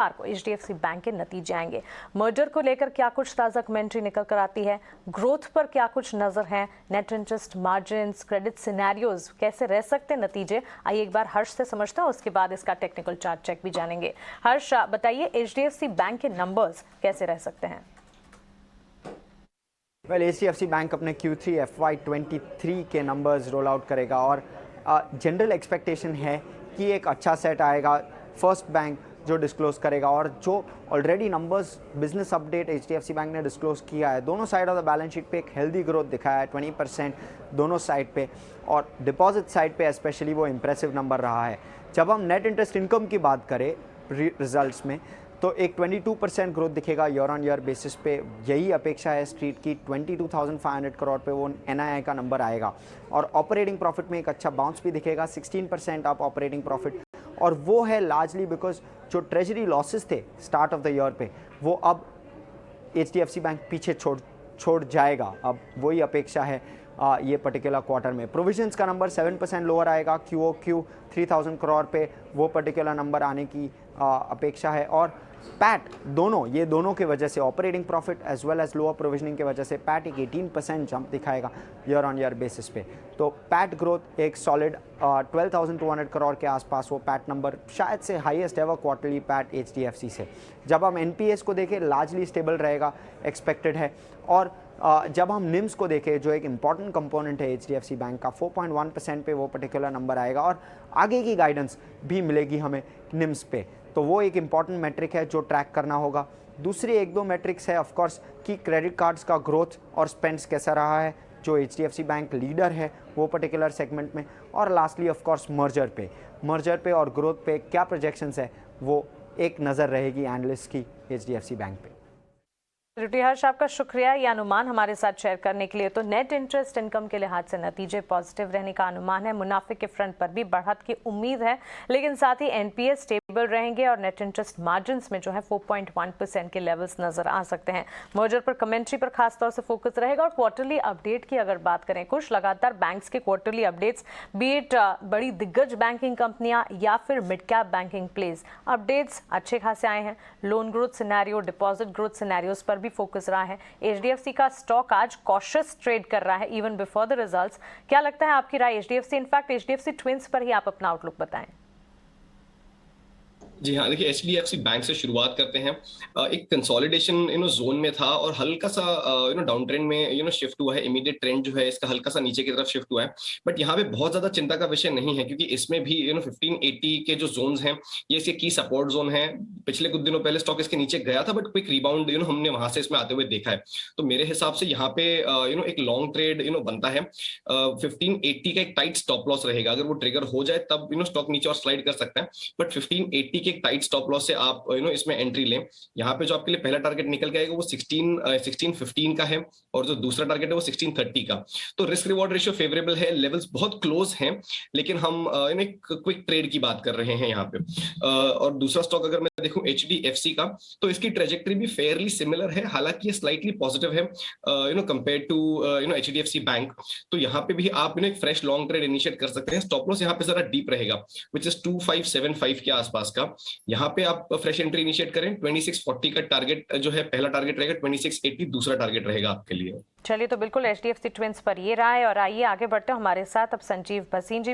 को HDFC bank के नतीजे आएंगे। मर्जर को लेकर क्या कुछ ताज़ा कमेंट्री निकल कर आती है, ग्रोथ पर क्या कुछ नजर है, net interest margin, credit scenarios कैसे रह सकते हैं नतीजे, आइए एक बार हर्ष से समझते हैं, उसके बाद इसका टेक्निकल चार्ट चेक भी जानेंगे। हर्ष बताइए, एचडीएफसी बैंक के नंबर्स कैसे रह सकते हैं? एचडीएफसी बैंक अपने Q3 FY23 के नंबर्स रोल आउट करेगा और जनरल एक्सपेक्टेशन है कि एक अच्छा सेट आएगा। फर्स्ट बैंक जो डिस्क्लोज करेगा और जो already numbers business update HDFC bank ने डिस्क्लोज किया है, दोनों side of the balance sheet पे एक हेल्दी ग्रोथ दिखाया है 20% दोनों साइड पे, और डिपॉजिट साइड पे स्पेशली वो इम्प्रेसिव नंबर रहा है। जब हम नेट इंटरेस्ट इनकम की बात करें रिजल्ट्स में, तो एक 22% ग्रोथ दिखेगा ईयर ऑन ईयर बेसिस पे। यही अपेक्षा है स्ट्रीट की, 22,500 करोड़ पे वो एनआईआई का नंबर आएगा। और ऑपरेटिंग प्रॉफिट में एक अच्छा बाउंस भी दिखेगा, 16% अप ऑपरेटिंग प्रॉफिट, और वो है लार्जली बिकॉज जो ट्रेजरी लॉसेस थे स्टार्ट ऑफ द ईयर पे, वो अब एचडीएफसी बैंक पीछे छोड़ जाएगा। अब वही अपेक्षा है ये पर्टिकुलर क्वार्टर में। प्रोविजंस का नंबर 7% लोअर आएगा, QOQ 3,000 करोड़ पे वो पर्टिकुलर नंबर आने की अपेक्षा है। और पैट ये दोनों की वजह से, operating profit as well as lower provisioning की वजह से पैट एक 18% जंप दिखाएगा ईयर ऑन ईयर बेसिस पे। तो पैट ग्रोथ एक सॉलिड 12,200 करोड़ के आसपास, वो पैट नंबर शायद से highest ever quarterly PAT HDFC से। जब हम एनपीएस को देखें, लार्जली स्टेबल रहेगा, एक्सपेक्टेड है। और जब हम निम्स को देखें, जो एक इंपॉर्टेंट कंपोनेंट है एचडीएफसी बैंक का, 4.1% पे वो पर्टिकुलर नंबर आएगा, और आगे की गाइडेंस भी मिलेगी हमें निम्स पे। तो वो एक इंपॉर्टेंट मैट्रिक है जो ट्रैक करना होगा। दूसरी एक दो मैट्रिक्स है ऑफ कोर्स कि क्रेडिट कार्ड्स का ग्रोथ और स्पेंड्स कैसा रहा है, जो एचडीएफसी बैंक लीडर है वो पर्टिकुलर सेगमेंट में। और लास्टली ऑफ कोर्स मर्जर पे और ग्रोथ पे क्या प्रोजेक्शंस है, वो एक नज़र रहेगी एनालिस्ट की एचडीएफसी बैंक पे। हर्ष, आपका शुक्रिया ये अनुमान हमारे साथ शेयर करने के लिए। तो नेट इंटरेस्ट इनकम के लिहाज से नतीजे पॉजिटिव रहने का अनुमान है, मुनाफे के फ्रंट पर भी बढ़त की उम्मीद है, लेकिन साथ ही एनपीएस स्टेबल रहेंगे और नेट इंटरेस्ट मार्जिन में जो है 4.1% के लेवल्स नजर आ सकते हैं। मर्जर पर कमेंट्री पर खासतौर से फोकस रहेगा। और क्वार्टरली अपडेट की अगर बात करें, कुछ लगातार बैंक्स के क्वार्टरली अपडेट्स, बीट बड़ी दिग्गज बैंकिंग कंपनियां या फिर mid cap banking place, updates अच्छे खासे आए हैं। Loan growth scenario, deposit growth scenarios पर भी फोकस रहा है। एचडीएफसी का स्टॉक आज कॉशियस ट्रेड कर रहा है इवन बिफोर द रिजल्ट्स। क्या लगता है आपकी राय एचडीएफसी, इनफैक्ट एचडीएफसी ट्विंस पर ही आप अपना आउटलुक बताएं। जी हाँ, देखिए एचडीएफसी बैंक से शुरुआत करते हैं। एक कंसोलिडेशन जोन में था और हल्का सा डाउन ट्रेंड में शिफ्ट हुआ है। इमीडिएट ट्रेंड जो है इसका हल्का सा नीचे की तरफ शिफ्ट हुआ है, बट यहाँ पे बहुत ज्यादा चिंता का विषय नहीं है, क्योंकि इसमें भी 1580 के जो जोन्स हैं ये इसके की सपोर्ट जोन है। पिछले कुछ दिनों पहले स्टॉक इसके नीचे गया था, बट क्विक रिबाउंड हमने वहां से इसमें आते हुए देखा है। तो मेरे हिसाब से यहाँ पे एक लॉन्ग ट्रेड बनता है। 1580 का एक टाइट स्टॉप लॉस रहेगा, अगर वो ट्रिगर हो जाए तब स्टॉक नीचे और स्लाइड कर सकता है, बट 1580 के एक टाइट स्टॉप लॉस से आप इसमें एंट्री लें। यहाँ पे जो आपके लिए पहला टारगेट निकल के आएगा वो 1615 का है, और जो दूसरा टारगेट है वो 1630 का। तो रिस्क रिवॉर्ड रेशियो फेवरेबल है, लेवल्स बहुत क्लोज हैं, लेकिन हम एक क्विक ट्रेड की बात कर रहे हैं यहाँ पे। और दूसरा स्टॉक अगर मैं देखूं एचडीएफसी का, तो इसकी ट्रेजेक्टरी भी फेयरली सिमिलर है, हालांकि ये स्लाइटली पॉजिटिव है कंपेयर टू एचडीएफसी बैंक। तो यहाँ पे भी आप एक फ्रेश लॉन्ग ट्रेड इनिशिएट कर सकते हैं। स्टॉप लॉस यहाँ पे जरा डीप रहेगा, विच इज 2575 के आसपास का। यहाँ पे आप फ्रेश एंट्री इनिशिएट करें। 2640 का टारगेट जो है पहला टारगेट रहेगा, 2680 दूसरा टारगेट रहेगा आपके लिए। चलिए, तो बिल्कुल एचडीएफसी ट्विंस पर ये रहा है। और आइए आगे बढ़ते हैं, हमारे साथ अब संजीव भसीन जी